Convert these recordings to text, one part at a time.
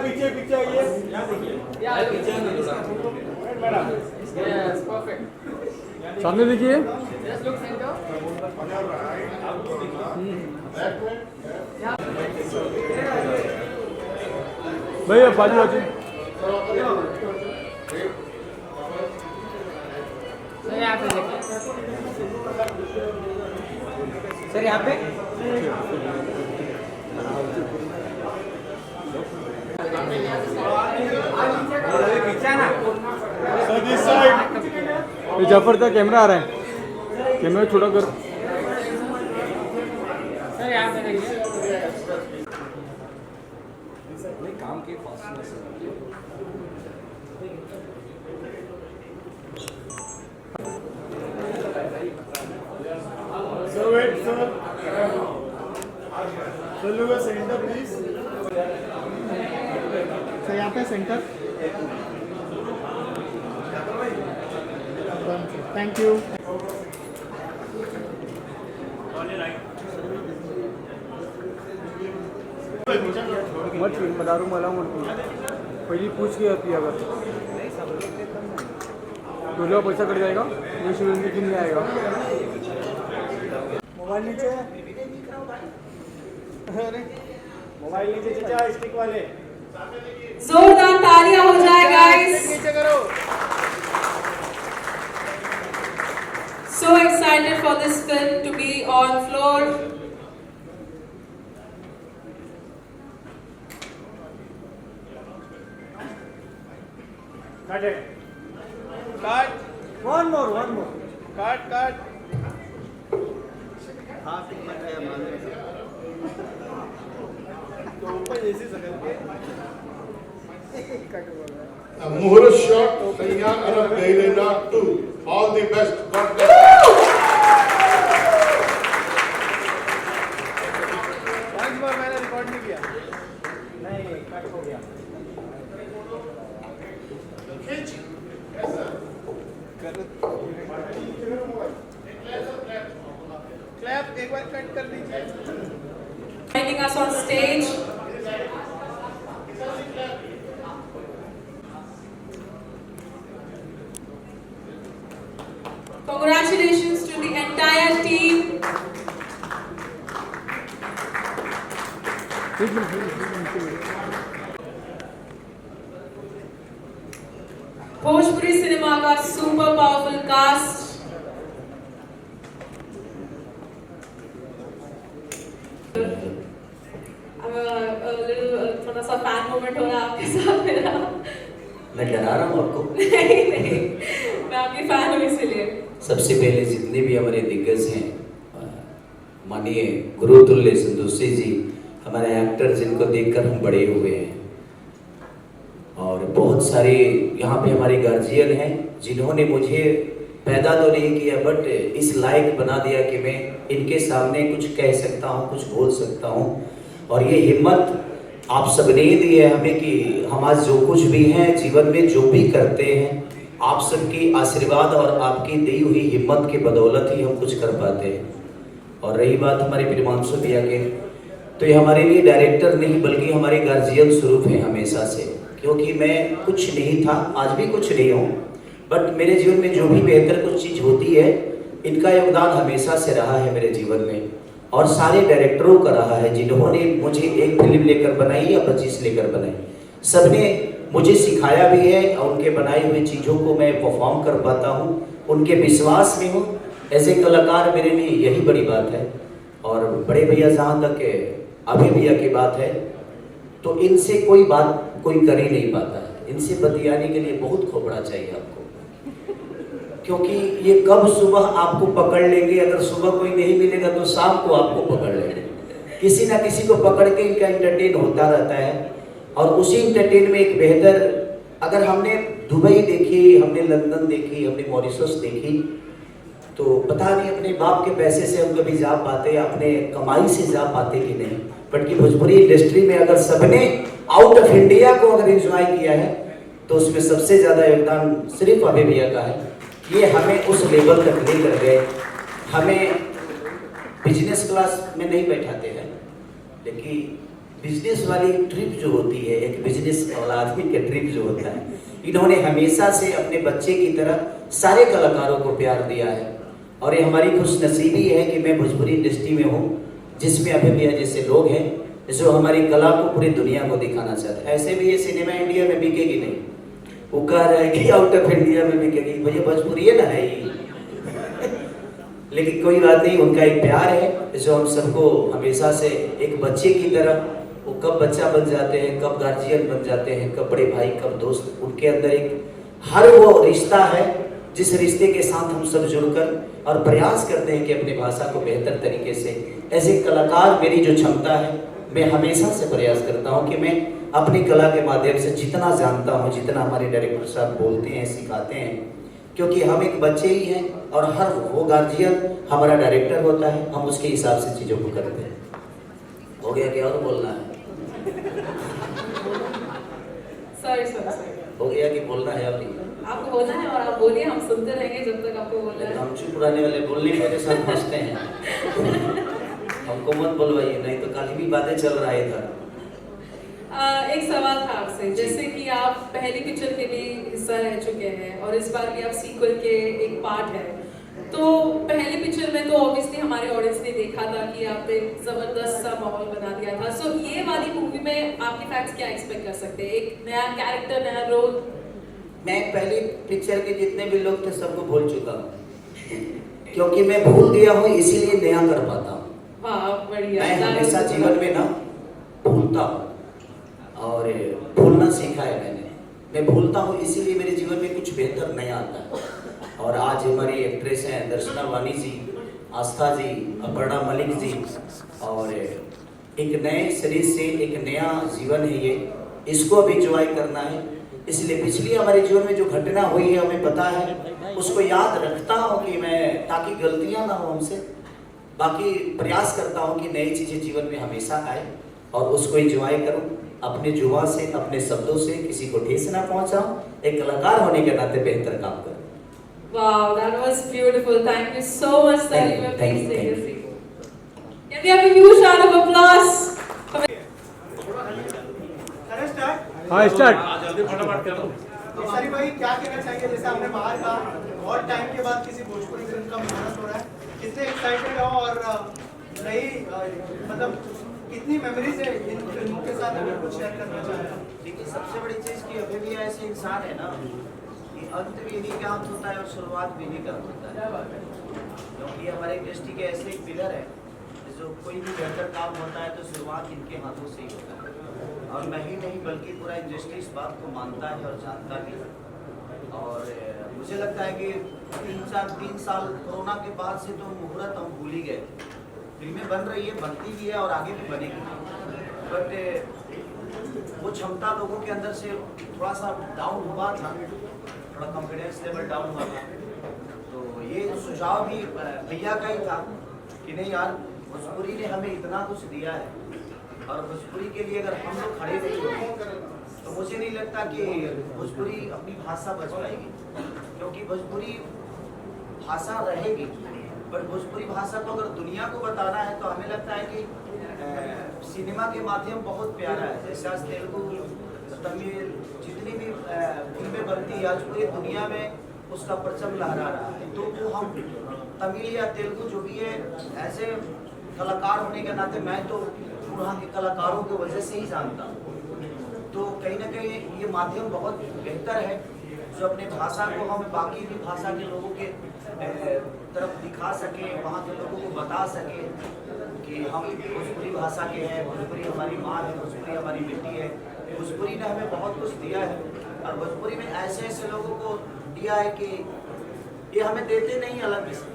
पीछे पीछे आइए। सामने देखिए। भैया बाजू बाजू। सर यहाँ पे देखिए। सर यहाँ पे जाफर का कैमरा आ रहा है, कैमरा छोटा कर। सर यहाँ पे देखिए। काम के fastness So wait, sir. So look at center, please. So यहाँ पे center. Thank you. मत दारू मला म्हणतो पहिली पूछ के होती अगर तो पैसा कट जाएगा ये शिविर में क्यों नहीं आएगा। मोबाइल नीचे। मोबाइल नीचे चाचा स्टिक वाले। जोरदार तालियां हो जाए गाइस। नीचे करो। So excited for this film to be on floor. Cut it. Cut. One more. Cut. तो ऊपर ऐसे सकल के Muhurat shot, Kanya Arab Gairena 2. All the best. God bless. Once more मैंने रिकॉर्ड नहीं किया। नहीं, कट हो गया। क्लैप एक बार कट कर दीजिए। Joining us on stage. Congratulations to the entire team. Bhojpuri cinema का सुपर पावरफुल कास्ट। थोड़ा सा फैन मोमेंट हो रहा है आपके साथ मेरा। मैं डरा रहा हूँ आपको? नहीं, मैं आपकी फैन हूँ इसलिए। सबसे पहले जितने भी हमारे दिग्गज हैं, माननीय गुरुतुल्य संतोषी जी, हमारे एक्टर जिनको देखकर हम बड़े हुए हैं, और बहुत सारे यहाँ पे हमारे गार्जियन हैं जिन्होंने मुझे पैदा तो नहीं किया बट इस लायक बना दिया कि मैं इनके सामने कुछ कह सकता हूँ, कुछ बोल सकता हूँ। और ये हिम्मत आप सबने दी है हमें कि हम आज जो कुछ भी हैं जीवन में, जो भी करते हैं, आप सबकी आशीर्वाद और आपकी दी हुई हिम्मत के बदौलत ही हम कुछ कर पाते हैं। और रही बात हमारे प्रियमांशु भैया के, तो ये हमारे लिए डायरेक्टर नहीं बल्कि हमारे गार्जियन स्वरूप हैं हमेशा से, क्योंकि मैं कुछ नहीं था, आज भी कुछ नहीं हूँ, बट मेरे जीवन में जो भी बेहतर कुछ चीज़ होती है, इनका योगदान हमेशा से रहा है मेरे जीवन में, और सारे डायरेक्टरों का रहा है जिन्होंने मुझे एक फिल्म लेकर बनाई या 25 लेकर बनाई। सबने मुझे सिखाया भी है और उनके बनाई हुई चीज़ों को मैं परफॉर्म कर पाता हूँ, उनके विश्वास में हूँ एज ए कलाकार। मेरे लिए यही बड़ी बात है। और बड़े भैया जहाँ तक अभी भैया की बात है, तो इनसे कोई बात कोई कर ही नहीं पाता है। इनसे बतियाने के लिए बहुत खोपड़ा चाहिए आपको, क्योंकि ये कब सुबह आपको पकड़ लेंगे, अगर सुबह कोई नहीं मिलेगा तो शाम को आपको पकड़ लेंगे, किसी ना किसी को पकड़ के इनका एंटरटेन होता रहता है। और उसी एंटरटेन में एक बेहतर, अगर हमने दुबई देखी, हमने लंदन देखी, हमने मॉरिशस देखी, तो पता नहीं अपने बाप के पैसे से हम कभी जा पाते, अपने कमाई से जा पाते कि नहीं। बट कि भोजपुरी इंडस्ट्री में अगर सबने आउट ऑफ इंडिया को अगर एंजॉय किया है तो उसमें सबसे ज़्यादा योगदान सिर्फ अभय भैया का है। ये हमें उस लेवल तक लेकर गए। हमें बिजनेस क्लास में नहीं बैठाते हैं, लेकिन बिजनेस वाली ट्रिप जो होती है, एक बिजनेस वाला आदमी का ट्रिप जो होता है, इन्होंने हमेशा से अपने बच्चे की तरह सारे कलाकारों को प्यार दिया है। और ये हमारी खुशनसीबी है कि मैं भोजपुरी इंडस्ट्री में हूँ जिसमें अभय भैया जैसे लोग हैं जो हमारी कला को पूरी दुनिया को दिखाना चाहते हैं। ऐसे भी ये सिनेमा इंडिया में बिकेगी नहीं, वो कह रहा है कि आउट ऑफ इंडिया में बिकेगी, भैया भोजपुरी है ना है ही। लेकिन कोई बात नहीं, उनका एक प्यार है जो हम सबको हमेशा से एक बच्चे की तरह, वो कब बच्चा बन जाते हैं, कब गार्जियन बन जाते हैं, कब बड़े भाई, कब दोस्त, उनके अंदर एक हर वो रिश्ता है जिस रिश्ते के साथ हम सब जुड़कर और प्रयास करते हैं कि अपनी भाषा को बेहतर तरीके से, ऐसे कलाकार मेरी जो क्षमता है, मैं हमेशा से प्रयास करता हूं कि मैं अपनी कला के माध्यम से जितना जानता हूं, जितना हमारे डायरेक्टर साहब बोलते हैं, सिखाते हैं, क्योंकि हम एक बच्चे ही हैं और हर वो गार्जियन हमारा डायरेक्टर होता है, हम उसके हिसाब से चीज़ों को करते हैं। हो गया क्या और बोलना है? सॉरी हो गया कि बोलना है अभी? आपको बोलना है और आप बोलिए, हम सुनते रहेंगे जब तक आपको बोलना है। हम चुप रहने वाले बोलने के साथ फंसते हैं। हमको मत बोलवाइए, नहीं तो कल भी बातें चल रहा है इधर। एक सवाल था आपसे, जैसे कि आप पहली पिक्चर के भी हिस्सा रह चुके हैं और इस बार भी आप सीक्वल के एक पार्ट है, तो पहली पिक्चर में तो ऑब्वियसली हमारे ऑडियंस ने देखा था कि आपने जबरदस्त सा माहौल बना दिया था। सो ये वाली मूवी में आपके फैंस क्या एक्सपेक्ट कर सकते हैं? एक नया कैरेक्टर, नया रोल? मैं पहली पिक्चर के जितने भी लोग थे सबको भूल चुका हूँ, क्योंकि मैं भूल गया हूँ इसीलिए नया कर पाता हूँ। वाह बढ़िया। मैं हमेशा जीवन में ना भूलता हूँ और भूलना सीखा है मैंने। मैं भूलता हूँ इसीलिए मेरे जीवन में कुछ बेहतर नया आता है। और आज हमारी एक्ट्रेस हैं दर्शना वानी जी, आस्था जी, अपर्णा मलिक जी, और एक नए शरीर से एक नया जीवन है ये, इसको भी एंजॉय करना है। इसलिए पिछली हमारे जीवन में जो घटना हुई है हमें पता है, उसको याद रखता हूँ कि मैं, ताकि गलतियाँ ना हो हमसे। बाकी प्रयास करता हूँ कि नई चीज़ें जीवन में हमेशा आए और उसको एंजॉय करूँ, अपने जुबान से, अपने शब्दों से किसी को ठेस ना पहुँचाऊँ, एक कलाकार होने के नाते बेहतर काम करूँ। Wow, that was beautiful. Thank you so much that you were Thank you, pleased to thank you. see. Can we have a huge round of applause? करें स्टार्ट? हाँ स्टार्ट। सरी भाई क्या कहना चाहेंगे, जैसे आपने बाहर कहा बहुत टाइम के बाद किसी भोजपुरी फिल्म का मेहनत हो रहा है, कितने एक्साइटेड हो और नई मतलब कितनी मेमोरीज है इन फिल्मों के साथ, अगर कुछ शेयर करना चाहें? देखिए सबसे बड़ी चीज़ कि अभी भी ऐसे इंसान है ना कि अंत भी इन्हीं का अंत होता है और शुरुआत भी इन्हीं का होता है, क्योंकि हमारे इंडस्ट्री के ऐसे एक पिलर है जो कोई भी बेहतर काम होता है तो शुरुआत इनके हाथों से ही होता है। और मैं ही नहीं बल्कि पूरा इंडस्ट्री इस बात को मानता है और जानता भी है। और मुझे लगता है कि 3 साल कोरोना के बाद से तो मुहूर्त हम भूल ही गए। फिल्में बन रही है, बनती भी है और आगे भी बनेगी, बट वो क्षमता लोगों के अंदर से थोड़ा सा डाउन हुआ था, थोड़ा कॉन्फिडेंस लेवल डाउन हुआ था। तो ये सुझाव भी भैया का ही था कि नहीं यार, भोजपुरी ने हमें इतना कुछ दिया है और भोजपुरी के लिए अगर हम लोग खड़े नहीं होंगे तो मुझे नहीं लगता कि भोजपुरी अपनी भाषा बच पाएगी, क्योंकि भोजपुरी भाषा रहेगी, बट भोजपुरी भाषा को अगर दुनिया को बताना है तो हमें लगता है कि सिनेमा के माध्यम बहुत प्यारा है। जैसे आज तेलुगु, तमिल, जितनी भी फिल्में बनती है आज पूरी दुनिया में उसका परचम लहरा रहा है। तो वो हम तमिल या तेलुगु जो भी है, ऐसे कलाकार होने के नाते मैं तो वहाँ के कलाकारों की वजह से ही जानता हूँ। तो कहीं ना कहीं ये माध्यम बहुत बेहतर है जो अपने भाषा को हम बाकी भी भाषा के लोगों के तरफ दिखा सके, वहाँ के लोगों को बता सके कि हम भोजपुरी भाषा के हैं, भोजपुरी हमारी माँ है, भोजपुरी हमारी बेटी है। भोजपुरी ने हमें बहुत कुछ दिया है और भोजपुरी में ऐसे ऐसे लोगों को दिया है कि ये हमें देते नहीं अलग से,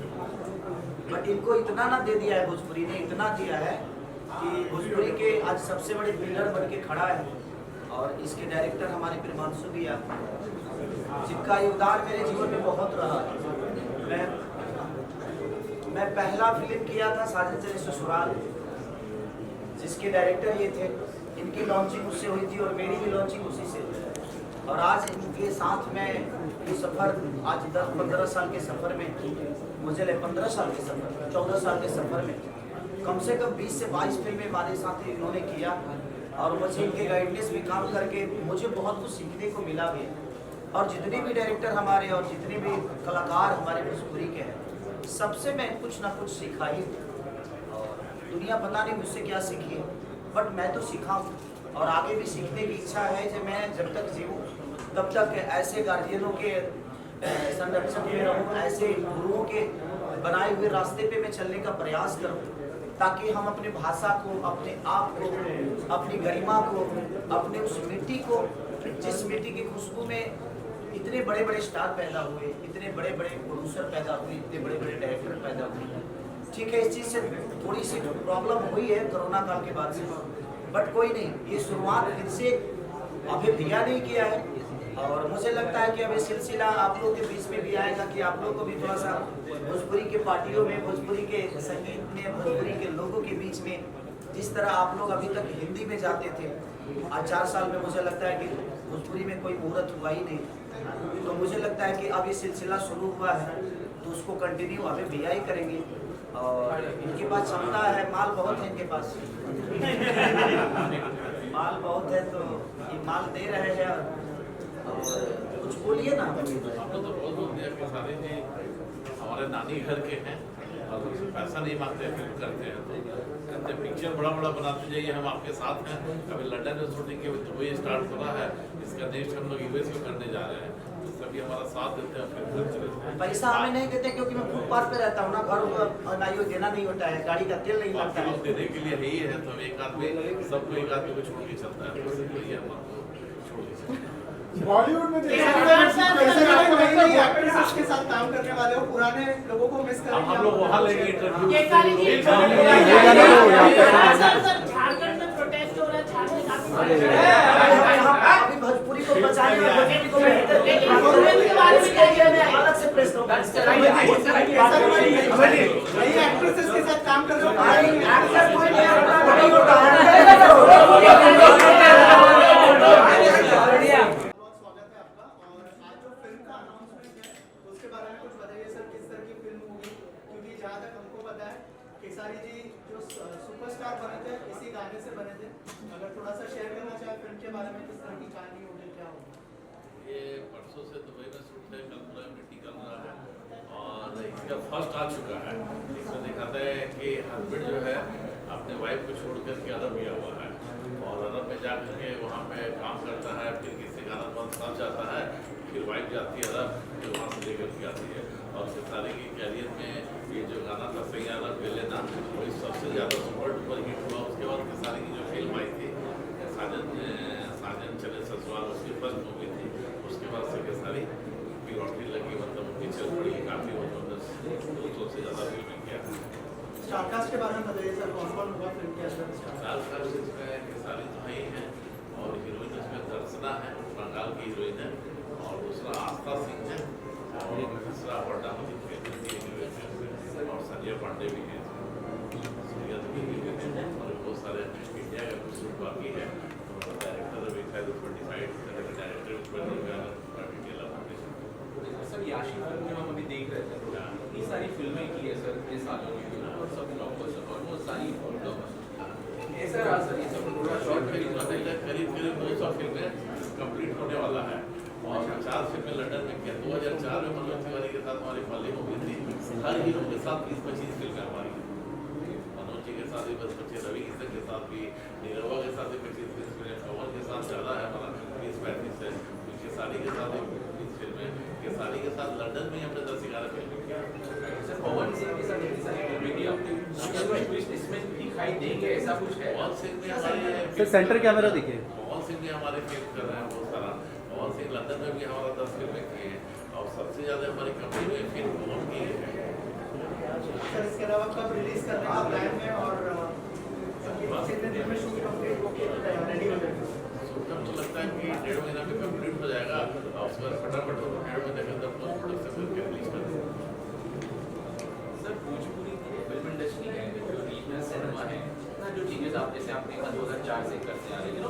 बट इनको इतना ना दे दिया है, भोजपुरी ने इतना दिया है कि भोजपुरी के आज सबसे बड़े पिलर बन के खड़ा है। और इसके डायरेक्टर हमारे प्रियांशु भैया, जिनका योगदान मेरे जीवन में बहुत रहा है। मैं पहला फिल्म किया था साजन चले ससुराल, जिसके डायरेक्टर ये थे। इनकी लॉन्चिंग उससे हुई थी और मेरी भी लॉन्चिंग उसी से हुई। और आज इनके साथ मैं ये सफ़र, आज 10-15 साल के सफ़र में, मुझे 15 साल के सफ़र, 14 साल के सफ़र में कम से कम 20 से 22 फिल्में हमारे साथ इन्होंने किया। और मुझे इनके गाइडेंस में काम करके मुझे बहुत कुछ सीखने को मिला भी। और जितने भी डायरेक्टर हमारे और जितने भी कलाकार हमारे भोजपुरी के हैं, सबसे मैं कुछ ना कुछ सीखा ही। और दुनिया पता नहीं मुझसे क्या सीखी है, बट मैं तो सीखा हूँ और आगे भी सीखने की इच्छा है। कि मैं जब तक जीऊँ तब तक ऐसे गार्जियनों के संरक्षण में रहूँ, ऐसे गुरुओं के बनाए हुए रास्ते पे मैं चलने का प्रयास करूँ, ताकि हम अपने भाषा को, अपने आप को, अपनी गरिमा को, अपने उस मिट्टी को, जिस मिट्टी की खुशबू में इतने बड़े बड़े स्टार पैदा हुए, इतने बड़े बड़े प्रोड्यूसर पैदा हुए, इतने बड़े बड़े डायरेक्टर पैदा हुए। ठीक है, इस चीज़ से थोड़ी सी प्रॉब्लम हुई है कोरोना काल के बाद से, बट कोई नहीं, ये शुरुआत फिर से अभी भैया नहीं किया है। और मुझे लगता है कि अब ये सिलसिला आप लोग के बीच में भी आएगा, कि आप लोग को भी थोड़ा सा भोजपुरी के पार्टियों में, भोजपुरी के संगीत में, भोजपुरी के लोगों के बीच में, जिस तरह आप लोग अभी तक हिंदी में जाते थे, आज 4 साल में मुझे लगता है कि भोजपुरी में कोई मुहूर्त हुआ ही नहीं। तो मुझे लगता है कि अब ये सिलसिला शुरू हुआ है, तो उसको कंटिन्यू अभी भैया ही करेंगे। और इनके पास क्षमता है, माल बहुत है इनके पास माल बहुत है, तो ये माल दे रहे हैं। और कुछ बोलिए ना। हम लोग तो बहुत बोलते हैं कि सारे जी हमारे नानी घर के हैं और पैसा नहीं मांगते, फिल्म करते हैं तो कहते पिक्चर बड़ा बड़ा बनाते जाइए, हम आपके साथ हैं। अभी लंदन में शूटिंग के दुबई स्टार्ट हो रहा है, इसका नेक्स्ट हम लोग यूएस में करने जा रहे हैं, तो सभी हमारा साथ देते हैं। फिर पैसा हमें नहीं देते क्योंकि मैं फुटपाथ पे रहता हूँ ना, घर ना देना नहीं होता है, गाड़ी का तेल नहीं लगता है। देने के लिए है ही है, तो एक आदमी सबको एक आदमी को छोड़ के चलता है, तो ये हमारा छोड़ के बॉलीवुड में एक्ट्रेसेस के साथ काम करने वाले हो, पुराने लोगों को मिस करेंगे। हम लोग वहाँ लेंगे इंटरव्यू। झारखंड में प्रोटेस्ट हो रहा है, अभी भोजपुरी को बचाने में, भोजपुरी को अलग से प्रेस एक्ट्रेसेस के साथ काम कर खेसारी जी जो सुपरस्टार बने थे इसी गाने से बने थे, अगर थोड़ा सा शेयर करना चाहे फिल्म के बारे में, किस तरह की कहानी होगी, क्या होगा? ये परसों से दुबई में शूट है, कल पूरा मिट्टी कर रहा है और इसका फर्स्ट आ चुका है। इसमें दिखाता है कि हस्बैंड जो है अपने वाइफ को छोड़ करके अरब गया हुआ है और अरब में जा करके वहाँ पे काम करता है, फिर किसी गाना बंद साथ जाता है, फिर वाइफ जाती है अरब, फिर वहाँ से लेकर के आती है। और खेसारी के कैरियर में ये जो गाना था सही अरब ले लेना, वही सबसे ज़्यादा सुपर डुपर हिट हुआ। उसके बाद खेसारी की जो फिल्म आई थी साजन चले ससुराल, उसकी फर्स्ट मूवी थी। उसके बाद से खेसारी की लॉटरी लगी, मतलब उनकी चल पड़ी काफ़ी, जबरदस्त 200 से ज़्यादा फिल्में किया। स्टारकास्ट के बारे में बताइए सर, कौन कौन होगा फिल्म के अंदर? स्टारकास्ट इसमें खेसारी तो ही है और हीरोइन इसमें दर्शना है, बंगाल की हीरोइन है, और दूसरा आस्था सिंह है और तीसरा वर्डामती और संजय पांडे भी है, और बहुत सारे इंडिया का कुछ शूट बाकी है। डायरेक्टर अभी शायद उसको डिसाइड करेगा, डायरेक्टर उस पर डिटेल सर याशी फिल्म जो हम अभी देख रहे थे, इतनी सारी फिल्में की है सर इतने सालों में, और सब ब्लॉकबस्टर और वो सारी ब्लॉकबस्टर ऐसा रहा सर। ये सब पूरा शॉर्ट करीब 200 फिल्में कंप्लीट होने वाला है और 4 फिल्में लंदन में किया। 2004 में मनोज तिवारी के साथ हमारी फिल्म हुई थी, हर हीरो के साथ 20-25 फिल्में हमारी, मनोज जी के साथ भी 25, रवि किशन के साथ भी, नीरवा के साथ भी 25 फिल्में, पवन के साथ ज़्यादा है हमारा 20-35 है, खेसारी के साथ 20 फिल्में, खेसारी के साथ लंदन में हमने 10-11 फिल्में किया। सर पवन सिंह के साथ इतनी सारी फिल्में की, आपने इसमें दिखाई देंगे ऐसा कुछ है? पवन सिंह में हमारे सर सेंटर कैमरा देखिए, पवन सिंह भी हमारे फिल्म कर रहे हैं बहुत सारा। पवन सिंह लंदन में भी हमारा 10 फिल्में किए हैं और सबसे ज़्यादा हमारी कंपनी में फिल्म पवन की है। सर इसके अलावा कब रिलीज करने का प्लान है और कितने दिन में शूट कंप्लीट होके रेडी हो जाएगा? तब तो लगता है कि 1.5 महीना में कंप्लीट हो जाएगा और उसके बाद फटाफट 1.5 महीने के अंदर पोस्ट प्रोडक्शन करके रिलीज कर देंगे। सर भोजपुरी की फिल्म इंडस्ट्री है जो रीजनल सिनेमा है ना, जो चेंजेस आप जैसे आपने कहा 2004 से करते आ रहे हैं,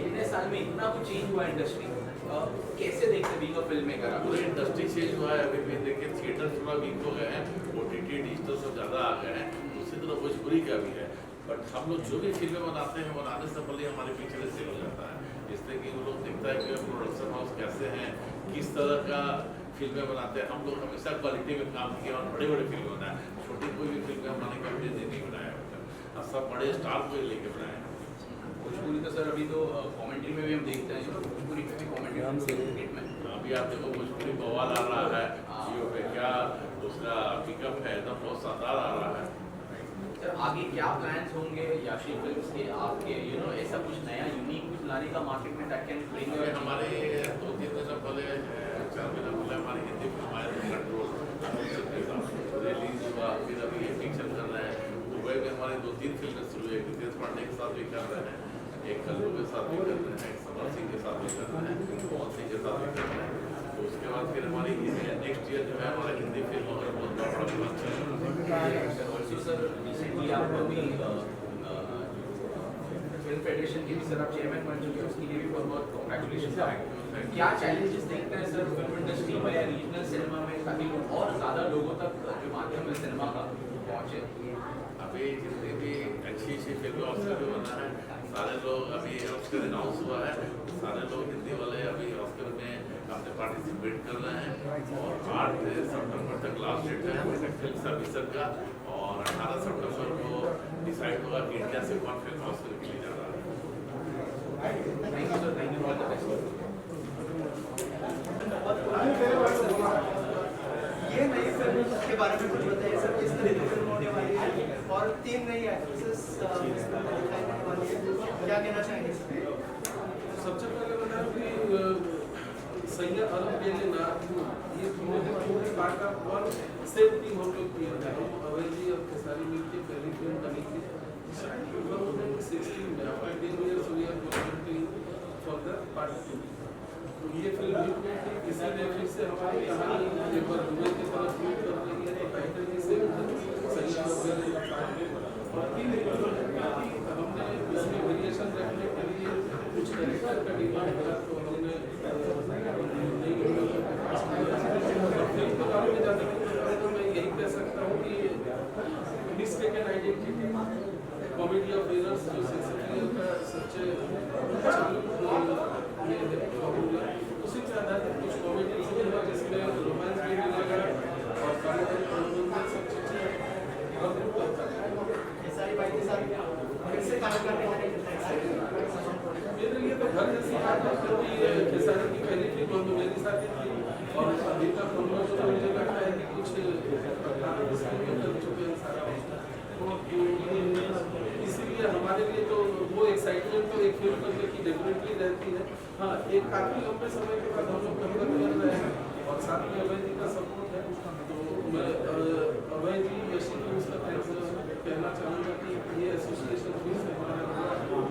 इतने साल में इतना कुछ चेंज हुआ इंडस्ट्री, कैसे देखते बीइंग अ फिल्म मेकर? पूरी इंडस्ट्री चेंज हुआ है। अभी भी देखिए थिएटर थोड़ा वीक हो गए हैं, OTT डिजिटल सब ज़्यादा आ गए हैं, उसी तरह भोजपुरी का भी है। बट हम लोग जो भी फिल्में बनाते हैं बनाने से पहले हमारे पीछे से हो जाता है, जिससे कि वो लोग देखता है कि प्रोडक्शन हाउस कैसे हैं, किस तरह का फिल्में बनाते हैं। हम लोग हमेशा क्वालिटी में काम किया और बड़े बड़े फिल्म बनाए, छोटी कोई भी फिल्म हमारे कंपनी ने नहीं बनाया और सब बड़े स्टार को लेके बनाए। भोजपुरी का सर अभी तो कमेंट्री में भी हम देखते हैं, भोजपुरी में भी कमेंट्री में अभी आप देखो भोजपुरी बवाल आ रहा है जियो पे, क्या उसका पिकअप है एकदम बहुत शानदार आ रहा है। सर आगे क्या प्लान्स होंगे याशी फिल्म्स के आपके, ऐसा कुछ नया यूनिक कुछ लाने का मार्केट में दैट कैन ब्रिंग? हमारे 2-3 दिन पहले 4 महीना पहले हमारी हिंदी फिल्म आई थी कंट्रोल, रिलीज हुआ, फिर अभी ये फिक्शन कर रहे हैं। दुबई में हमारी 2-3 फिल्में शुरू है, रितेश पांडे के साथ भी कर रहे हैं, एक कल्लू के साथ भी कर रहे हैं, एक सबर सिंह के साथ भी कर रहे हैं, मोहन सिंह के साथ भी कर रहे हैं। तो उसके बाद फिर हमारी नेक्स्ट ईयर जो है हमारा हिंदी फिल्म और बहुत बड़ा प्लान चल ऑल्सो सर रिसेंटली आप अभी फिल्म फेडरेशन के भी सर आप चेयरमैन बन चुके हैं, उसके लिए भी बहुत बहुत कॉन्ग्रेचुलेशन। क्या चैलेंजेस देखते हैं सर फिल्म इंडस्ट्री में या रीजनल सिनेमा में, ताकि और ज़्यादा लोगों तक जो माध्यम है सिनेमा का पहुँचे? अभी जितनी भी अच्छी फिल्में ऑस्कर भी बना है, सारे लोग अभी ऑस्कर अनाउंस हुआ है, सारे लोग हिंदी वाले अभी ऑस्कर में अपने पार्टिसिपेट कर रहे हैं और 8 सितंबर तक लास्ट डेट है फिल्म सर्विसर का और 18 सितंबर को डिसाइड होगा कि इंडिया से कौन फिल्म ऑस्कर के लिए जा रहा है। Thank you sir, thank you all the best. ये नई फिल्म के बारे में कुछ बताइए सर, किस तरह की फिल्म होने वाली है और 3 नई एक्ट्रेसेस दिखाई देने वाली है, क्या कहना चाहेंगे सर? सबसे पहले बता कि सैयद अरब के ना ये पूरे पार्ट का वन सेम टीम हम लोग किया था। अवैध जी और खेसारी मिलकर पहली फिल्म बनी थी 2016 में, after 10 years we are working for the part 2। तो ये फिल्म हिट हुई थी, इसीलिए फिर से हमारी कहानी एक बार दुबई की तरफ मूव कर रही है, तो टाइटल भी सेम है सैयद अरब का पार्ट। और हमने इसमें वेरिएशन रखने के लिए कुछ कैरेक्टर का डिमांड करा, तो हमने फिल्म के बारे में जाने के पहले तो मैं यही कह सकता हूँ कि mistaken identity, comedy of errors जो शेक्सपियर का सच्चे उसी के आधारित कुछ कॉमेडी है जिसमें रोमांस भी मिलेगा और सब चीज़ें और खेसारी भाई के साथ कैसे काम करने वाले मेरे लिए तो घर जैसी बात है, क्योंकि खेसारी की पहली फिल्म तो मेरे साथ थी और अभी तक हम लोग तो मुझे लगता है कि कुछ कर चुके हैं सारा, इसीलिए हमारे लिए तो वो एक्साइटमेंट तो एक फिल्म करने की डेफिनेटली रहती है। हाँ, एक काफ़ी लंबे समय के बाद हम लोग कवर कर रहे हैं और साथ में अभय जी का सपोर्ट है, तो मैं अभय जी यशी को उसका थैंक्स कहना चाहूँगा कि ये एसोसिएशन फिर से हमारा और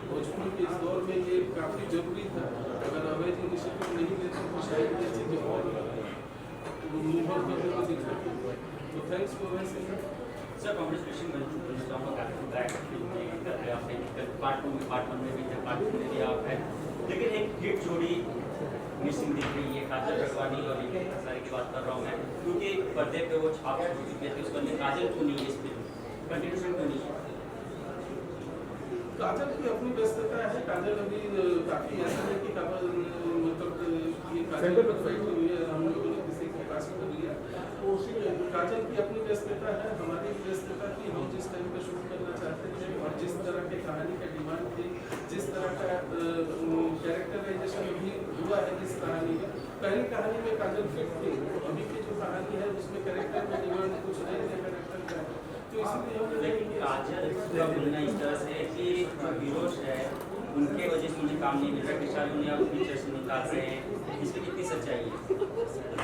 भोजपुरी के इस दौर में ये काफ़ी जरूरी था। अगर अभय जी इनिशिएटिव नहीं लेते तो शायद ये चीज़ें और निर्भर करने को दिक्कत होती। तो थैंक्स फॉर वैसे सर कॉन्ग्रेचुलेशन पार्ट 1 में भी थे, पार्ट 2 में भी आप हैं, लेकिन एक हिट जोड़ी मिसिंग दिख रही है, काजल रखवानी और खेसारी की बात कर रहा हूँ मैं, क्योंकि पर्दे पे वो छाप हो चुके थे, उसके अंदर काजल क्यों नहीं है इस फिल्म, कंटिन्यूशन क्यों नहीं है? काजल की अपनी व्यस्तता है, काजल अभी काफ़ी ऐसा है कि मतलब ये काजल पर फाइट हुई है, हम लोगों ने किसी को कास्ट कर लिया, तो उसी काजल की अपनी व्यस्तता है, हमारी व्यस्तता की हम जिस टाइम पे शूट करना चाहते थे और जिस तरह की कहानी का डिमांड थी, जिस तरह का कैरेक्टराइजेशन भी हुआ है जिस कहानी में, पहली कहानी में काजल फिट थी, अभी की जो कहानी है उसमें कैरेक्टर का डिमांड कुछ नहीं है कैरेक्टर का, तो इसलिए हम लेकिन काजल का बोलना इस तरह से कि जो हीरोज है उनके वजह से मुझे काम नहीं मिल रहा, किसान उन्हें आप पिक्चर से निकाल रहे हैं, इसमें कितनी सच्चाई है?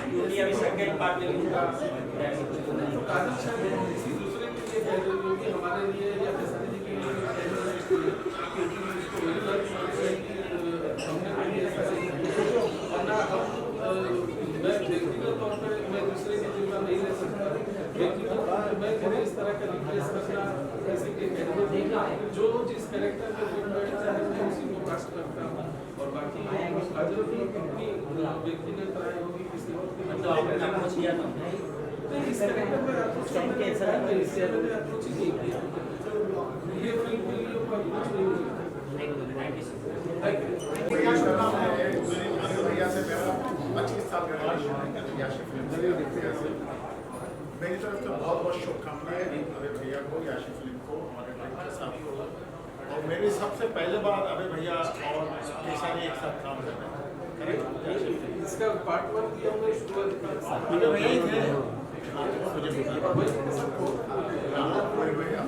क्योंकि अभी सेकेंड पार्ट में उनका तो काजल शायद किसी दूसरे के लिए कह रही होगी, हमारे लिए या खेसारी जी के लिए क्योंकि उसको वही बात वरना मैं व्यक्तिगत तौर पर मैं दूसरे की जिम्मा नहीं ले सकता। व्यक्तिगत तौर पर मैं मुझे इस तरह का रिप्लेस करना किसी के कैरेक्टर जो जिस कैरेक्टर में जो बैठता है मैं उसी को कास्ट करता हूँ। और बाकी काजल की अपनी व्यक्तिगत राय होगी किसी और की। मतलब आपने अप्रोच किया था नहीं, इस कैरेक्टर में अप्रोच करने के साथ मैं इससे मैंने अप्रोच ही नहीं किया। ये फिल्म के लिए कोई अप्रोच नहीं हुई। भैया से मेरा 25 साल का रिलेशन है याशी फिल्म से। मेरी तरफ से बहुत बहुत शुभकामनाएं अभय भैया को, याशी फिल्म को, हमारे डायरेक्टर साहब को। और मेरी सबसे पहले बार अभय भैया और केसारी एक साथ काम कर रहे हैं, करेक्ट? इसका पार्ट 1 की हमने शुरुआत अभय भैया ही थे मुझे अभय जी को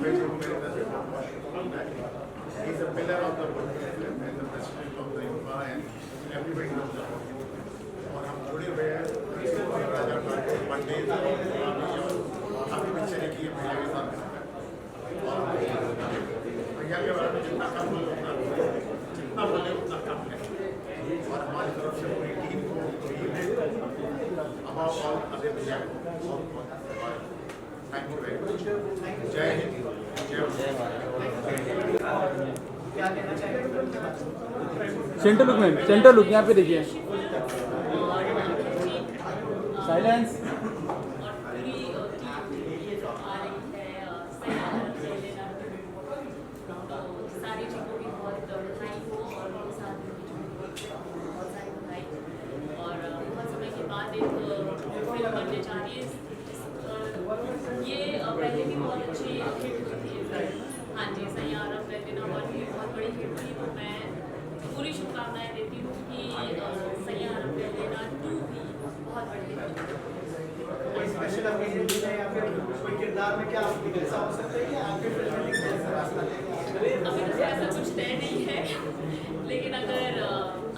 मेरी तरफ से बहुत बहुत शुभकामनाएं। He is a pillar of the world film and the president of the Yuva and everybody knows about him. और हम जुड़े हुए हैं राजा पार्टी पंडित और काफी पिक्चरें की है भैया के साथ। और भैया के बारे में जितना कम बोले उतना कम है। और हमारी तरफ से पूरी टीम को अबाव ऑल अभय भैया को बहुत बहुत थैंक यू वेरी मच। जय हिंद, जय भारत। क्या कहना चाहेंगे? सेंटर लुक में, सेंटर लुक यहाँ पे देखिए। साइलेंस। सारी चीज़ों की बहुत बधाई हो और मेरे साथ बहुत सारी बधाई और बहुत समय के बाद एक फिल्म बनने जा रही है। ये पहले भी बहुत अच्छी हिट हुई थी। हाँ जी, सैयारा प्लेटिना वन भी बहुत बड़ी हिट थी। तो मैं पूरी शुभकामनाएं देती हूँ कि सैयारा प्लेटिना 2 भी बहुत बड़ी हिट हो। कोई स्पेशल ओकेजन भी है या फिर कोई किरदार में क्या ऐसा हो सकता है कि आपके फिल्म में ऐसा रास्ता है? अभी तो ऐसा कुछ तय नहीं है, लेकिन अगर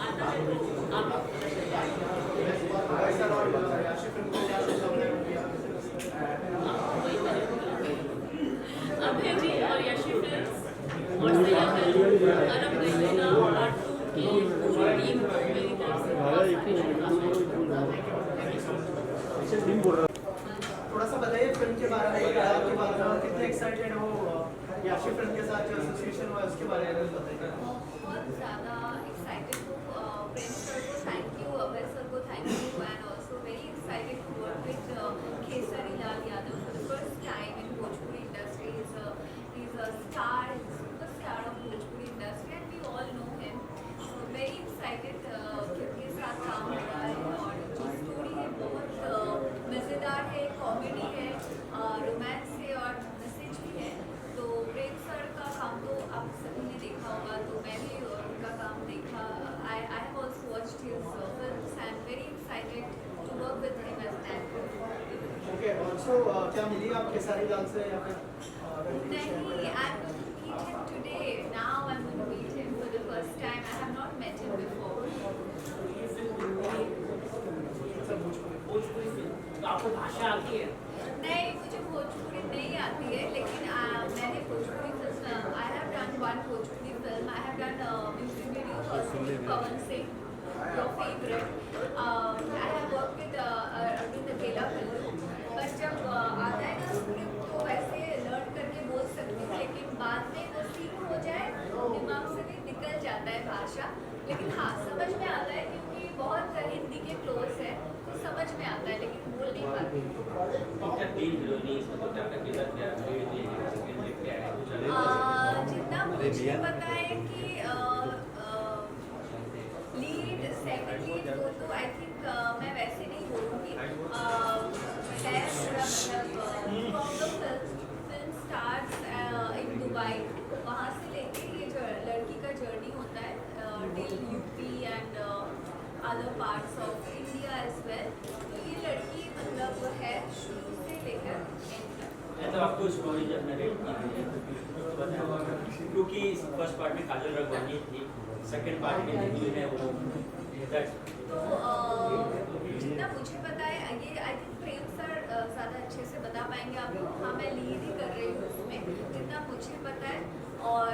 आता है तो आप वैसा रोल याशी फिल्म को क्या शुभकामनाएं होंगी? अभय जी और यशी फिल्म्स और सैयारा अरब प्लेटिना पार्ट 2 की पूरी टीम को मेरी तरफ से बहुत सारी शुभकामनाएं। थोड़ा सा बताइए फिल्म के बारे में, आपके बारे में कितने एक्साइटेड हो याशी फिल्म के साथ जो एसोसिएशन हुआ उसके बारे में बताइए। बहुत ज़्यादा एक्साइटेड हूँ। प्रेम सर को थैंक यू, अभय सर को thank you and also very excited to work with Kesari Lal Yadav for the first time in Bhojpuri industry. He is a star, superstar of Bhojpuri industry and we all know him. So very excited कि उनके साथ काम हो रहा है और जो story है बहुत मज़ेदार है, कॉमेडी है, रोमांस है और मैसेज भी है। तो प्रेम सर का काम तो आप सभी ने देखा होगा, तो मैं भी उनका काम देखा। I have also watched his films and very excited to work with him as an actor. Okay, also क्या मिली आप केसारी लाल से या फिर नहीं, I'm going to meet him today. Now I'm going to meet him for the first time. I have not met him before. आपको भाषा आती है? नहीं, मुझे भोजपुरी नहीं आती है, लेकिन मैंने Bhojpuri film I have done one Bhojpuri film. I have done music videos also with Pawan Singh, your favorite. I have worked with Arvind Akela film. बस जब आता है ना स्क्रिप्ट तो वैसे लर्न करके बोल सकती हूँ, लेकिन बाद में वो सीख हो जाए दिमाग से भी निकल जाता है भाषा। लेकिन हाँ, समझ में आता है क्योंकि बहुत हिंदी के क्लोज है, तो समझ में आता है लेकिन बोल नहीं पाती। जितना मुझे पता है कि लीड, सेकंड लीड वो तो आई थिंक मैं वैसे नहीं बोलूँगी। फिल्म स्टार्स इन दुबई, वहाँ से लेके ये लड़की का जर्नी होता है till UP and other parts of India as well. तो ये लड़की मतलब है शुरू से लेकर एंड तक। तो आपको स्टोरी जब नरेट की क्योंकि फर्स्ट पार्ट में काजल रघवानी थी, सेकंड पार्ट में जो है वो तो जितना मुझे पता है ये आई थिंक प्रेम सर ज़्यादा अच्छे से बता पाएंगे आपको। हाँ, मैं लीड ही कर रही हूँ उसमें जितना मुझे पता है। और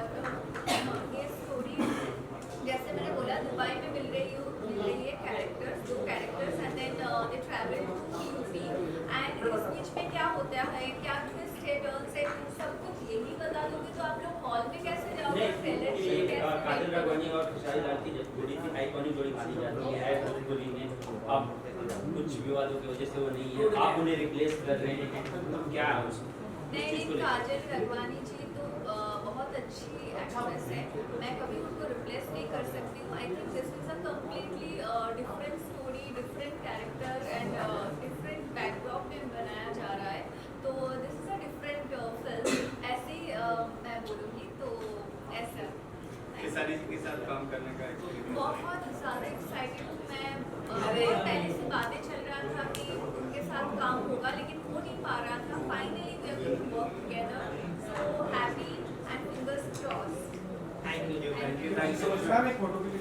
ये स्टोरी जैसे मैंने बोला दुबई में मिल रही हूँ characters, 2 characters and then they travel to UP and इस बीच में क्या होता है, क्या ट्विस्ट है, टर्न्स है, सब कुछ यही बता दोगे तो आप लोग हॉल में कैसे जाओगे, ट्रेलर से कैसे काजल राघवानी और खुशहाल लाल की जोड़ी थी, आइकॉनिक जोड़ी मानी जाती है भोजपुरी में। अब कुछ विवादों की वजह से वो नहीं है, आप उन्हें रिप्लेस कर रहे हैं, तो क्या है उसको? नहीं, काजल राघवानी जी तो बहुत अच्छी एक्ट्रेस है, मैं कभी उनको रिप्लेस नहीं कर सकती हूँ। I think this is a completely different story, different character and different backdrop में बनाया जा रहा है, तो this is a different film, ऐसे ही मैं बोलूँगी, तो ऐसा खेसारी जी के साथ काम करने का बहुत ज़्यादा एक्साइटेड हूँ मैं। बहुत पहले से बातें चल रहा था कि उनके साथ काम होगा, लेकिन हो नहीं पा रहा था। Finally we are going to work together, so happy and fingers crossed. Thank you so much ma'am, एक फोटो के लिए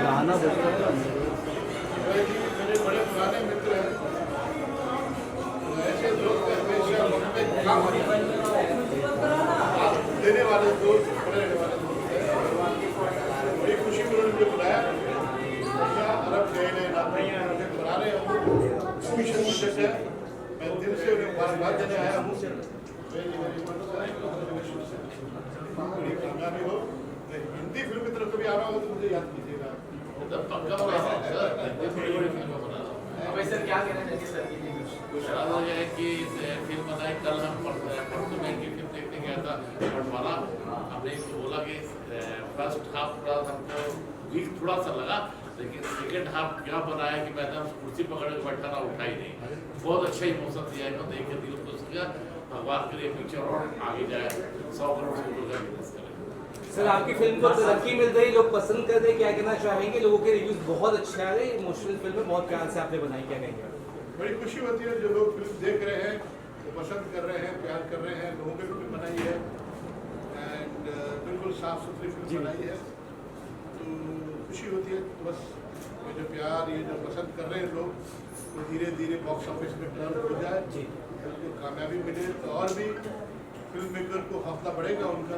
गाना मेरे बड़े पुराने मित्र हैं, ऐसे दोस्त हमेशा उनपे काम देने वाले दोस्त, बड़े रहने वाले दोस्त हैं। बड़ी खुशी में उन्होंने मुझे बुलाया, अरब गए मुझे बुला रहे हैं, मिशन प्रोजेक्ट है, मैं दिल से उन्हें मुबारकबाद देने आया हूँ। बड़ी कामयाबी हो। हिंदी फिल्म की तरफ कभी आ रहा हो तो मुझे याद कीजिएगा। अबे सर क्या कहना चाहिए सर की कुछ हो जाए कि फिल्म बनाई, कल हम परसों में की फिल्म देखने गया था बटवाला, हमने बोला कि फर्स्ट हाफ थोड़ा हमको वीक थोड़ा सा लगा, लेकिन सेकेंड हाफ क्या बनाया कि मैंने कुर्सी पकड़ के बैठा ना, उठा ही नहीं। बहुत अच्छा इमोशन दिया है, देख के दिल खुश किया। भगवान के लिए पिक्चर और आगे जाए, 100 करोड़ से ऊपर का बिजनेस करे। सर आपकी फिल्म को तरक्की मिल रही, लोग पसंद कर रहे हैं, क्या कहना चाहेंगे? लोगों के रिव्यूज बहुत अच्छे आ रहे हैं, इमोशनल फिल्म है, बहुत प्यार से आपने बनाई, क्या कहेंगे? बड़ी खुशी होती है जो लोग फिल्म देख रहे हैं, वो पसंद कर रहे हैं, प्यार कर रहे हैं। लोगों की फिल्म बनाई है एंड बिल्कुल साफ सुथरी फिल्म बनाई है, तो खुशी होती है। तो बस ये जो प्यार, ये जो पसंद कर रहे हैं लोग, तो धीरे धीरे बॉक्स ऑफिस में टर्न हो जाए, उनको कामयाबी मिले, तो और भी फिल्म मेकर को हौसला बढ़ेगा उनका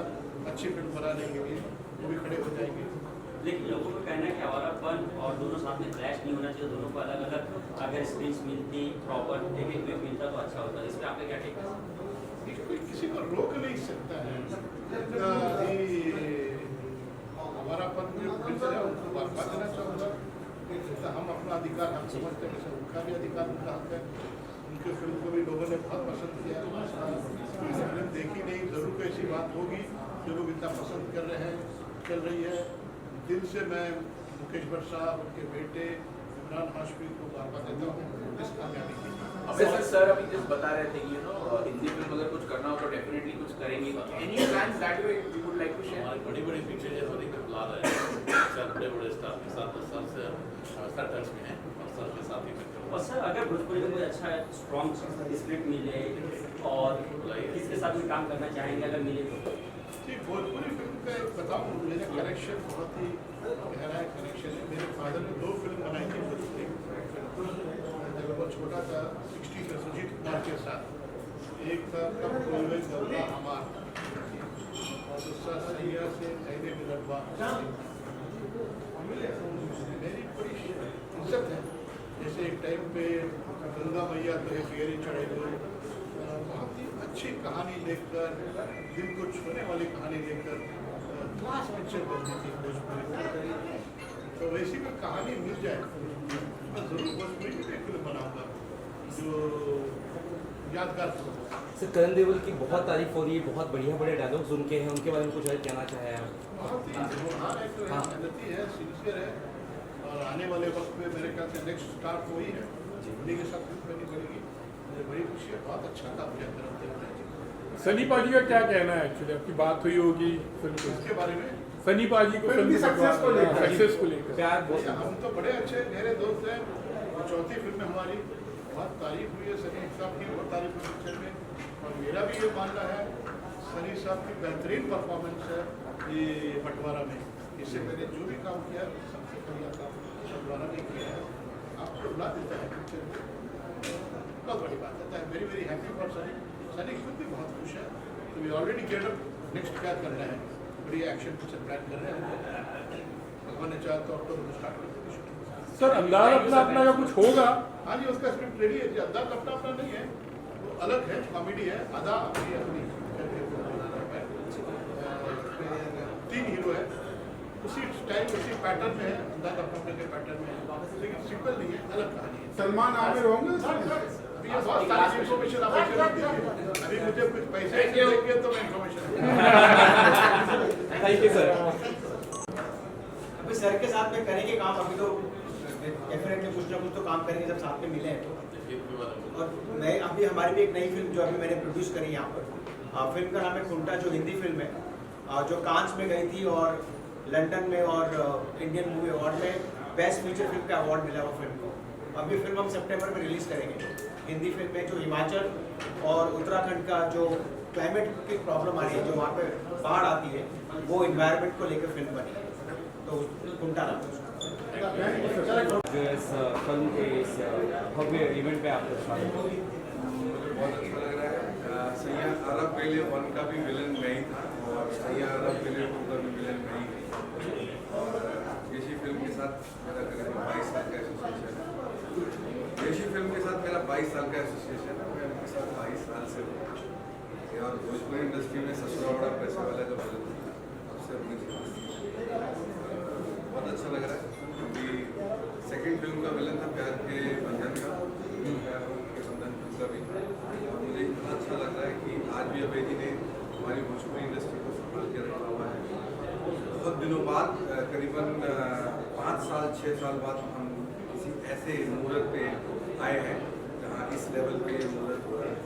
अच्छी फिल्म बनाने के लिए, वो भी खड़े हो जाएंगे। लेकिन लोगों का कहना है कि आवारापन और दोनों साथ में क्लैश नहीं होना चाहिए, दोनों को अलग अलग अगर स्क्रीन मिलती, प्रॉपर एक एक वीक मिलता तो अच्छा होता। इस पर आपका क्या टेक है? कोई किसी को रोक नहीं सकता है, हमारापन जो प्रोड्यूसर है उनको मुबारकबाद देना चाहूँगा। हम अपना अधिकार हम समझते हैं, उनका भी अधिकार, उनका हक है। उनके फिल्म को भी लोगों ने बहुत पसंद किया, फिल्म देखी नहीं, जरूर कोई ऐसी बात होगी जो लोग इतना पसंद कर रहे हैं, चल रही है। दिल से मैं मुकेश भट्ट साहब, उनके बेटे इमरान हाशमी को मुबारकबाद देता हूँ इस कामयाबी की। अबे सर अभी जस्ट बता रहे थे कि हिंदी फिल्म अगर कुछ करना हो तो डेफिनेटली कुछ करेंगे। Any plans that you would like to share? हमारी बड़ी बड़ी पिक्चर जैसे देखकर प्लान है, सर बड़े बड़े स्टार के साथ, सर से सर टच में है और सर के साथ ही पिक्चर। और सर अगर भोजपुरी में कोई अच्छा स्ट्रॉन्ग स्क्रिप्ट मिले और किसके साथ में काम करना चाहेंगे अगर मिले तो? जी, भोजपुरी फिल्म का एक बताऊँ, मेरा कनेक्शन बहुत ही गहरा कनेक्शन है। मेरे फादर ने 2 फिल्म बनाई थी भोजपुरी, जब बहुत छोटा था, 60 में सुजीत कुमार के साथ। एक था कब कोई गौरा हमार, और दूसरा सैया से नैने में लड़वा। मेरी बड़ी इज्जत है, जैसे एक टाइम पे गंगा मैया तो एक गेरी चढ़े हुए, बहुत ही अच्छी कहानी लेकर, दिल को छूने वाली कहानी लेकर क्लास पिक्चर बनती थी भोजपुरी। तो वैसी कोई कहानी मिल जाए, मैं जरूर भोजपुरी में एक फिल्म बनाऊंगा जो यादगार हो। सर करण देओल की बहुत तारीफ हो रही है, बहुत बढ़िया बढ़िया डायलॉग्स उनके हैं, उनके बारे में कुछ और कहना चाहे आप? बहुत ही होनहार एक्टर है, मेहनती है, सिंसियर है, और आने वाले वक्त में मेरे ख्याल से नेक्स्ट स्टार वही है, उन्हीं के साथ फिल्म बनी पड़ेगी। मुझे बड़ी खुशी है, बहुत अच्छा काम किया करण देओल ने। सनी पाजी का क्या कहना है? एक्चुअली आपकी बात हुई होगी फिल्म इसके बारे में, सनी पाजी को फिल्म सक्सेस को लेकर प्यार। हम तो बड़े अच्छे गहरे दोस्त हैं, और 4थी फिल्म में हमारी बहुत तारीफ हुई है, सनी साहब की बहुत तारीफ हुई पिक्चर में, और मेरा भी ये मानना है सनी साहब की बेहतरीन परफॉर्मेंस है ये बंटवारा में। इससे मैंने जो भी काम किया सबसे बढ़िया काम बंटवारा ने किया है। आपको बुला देता है पिक्चर में, बहुत बड़ी बात है। Very happy for Sunny. Sunny खुद भी बहुत खुश है, तो we already get up next क्या करना है। बड़ी एक्शन पिक्चर प्लान कर रहे हैं। भगवान ने चाहा तो अक्टूबर में स्टार्ट कर देंगे शूटिंग। सर अंदाज अपना का कुछ होगा? हाँ जी, उसका स्क्रिप्ट रेडी है। अंदाज अपना नहीं है, वो अलग है, कॉमेडी है। अदा अपनी 3 हीरो है, उसी स्टाइल उसी पैटर्न में है। अंदाज अपने के पैटर्न में है, लेकिन सिंपल नहीं है, अलग कहानी है। सलमान आमिर होंगे? अभी ये बहुत सारी इन्फॉर्मेशन आप ऐसे मत दीजिए। अभी मुझे कुछ पैसे देंगे तो मैं इन्फॉर्मेशन थैंक यू सर। अभी सर के साथ में करेंगे काम, अभी तो डेफिनेटली कुछ ना कुछ तो काम करेंगे जब साथ में मिले हैं तो। और नई अभी हमारी भी एक नई फिल्म जो अभी मैंने प्रोड्यूस करी यहाँ पर, फिल्म का नाम है कुंटा, जो हिंदी फिल्म है, जो कांस में गई थी और लंदन में और इंडियन मूवी अवार्ड में बेस्ट फीचर फिल्म का अवार्ड मिला वो फिल्म को। अभी फिल्म हम सितंबर में रिलीज करेंगे। हिंदी फिल्म में जो हिमाचल और उत्तराखंड का जो क्लाइमेट की प्रॉब्लम आ रही है, जो वहाँ पे बाढ़ आती है, वो इन्वायरमेंट को लेकर फिल्म बनी है, तो कुंटा नाम है। जो इस फिल्म के इस भव्य इवेंट पे आपको स्वागत है। बहुत अच्छा लग रहा है। सैयद अरब पहले 1 का भी विलन मैं ही था और सैयद अरब पहले 2 का भी विलन मैं ही थी। और देशी फिल्म के साथ मेरा करीबन 22 साल का एसोसिएशन है। देशी फिल्म के साथ मेरा 22 साल का एसोसिएशन है। मैं उनके साथ 22 साल से हूँ और भोजपुरी इंडस्ट्री में ससुरावड़ा पैसे वाले का विलन सबसे अपनी बहुत अच्छा लग रहा है। अभी सेकंड फिल्म का विलन था प्यार के बंधन का, प्यार के बंधन फिल्म का भी था। और मुझे इतना अच्छा लग रहा है कि आज भी अबेदी ने हमारी भोजपुरी इंडस्ट्री को संभाल के रखा हुआ है। बहुत दिनों बाद, करीबन 5 साल 6 साल बाद हम किसी ऐसे मुहूर्त पे आए हैं जहाँ इस लेवल पे मुहूर्त हो रहा है।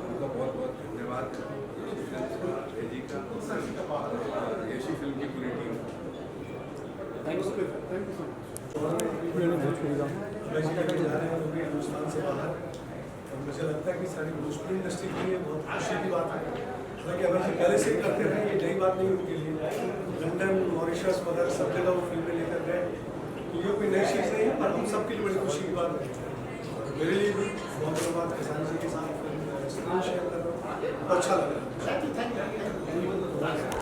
उनका बहुत बहुत धन्यवाद जी का, येशी फिल्म की पूरी team. Thank you sir. Hindustan से बाहर, और मुझे लगता है कि सारी भोजपुरी इंडस्ट्री के लिए बहुत खुशी की बात है। हालांकि अगर हम पहले से करते रहे, ये नई बात नहीं उनके लिए। लंदन, मॉरिशस वगैरह सब जगह वो फिल्में लेकर गए, तो ये कोई नई चीज़ नहीं है, पर हम सबके लिए बड़ी खुशी की बात है। मेरे लिए भी बहुत दिनों बाद किसान जी के साथ फिल्म शेयर कर रहा हूँ, अच्छा लग रहा है।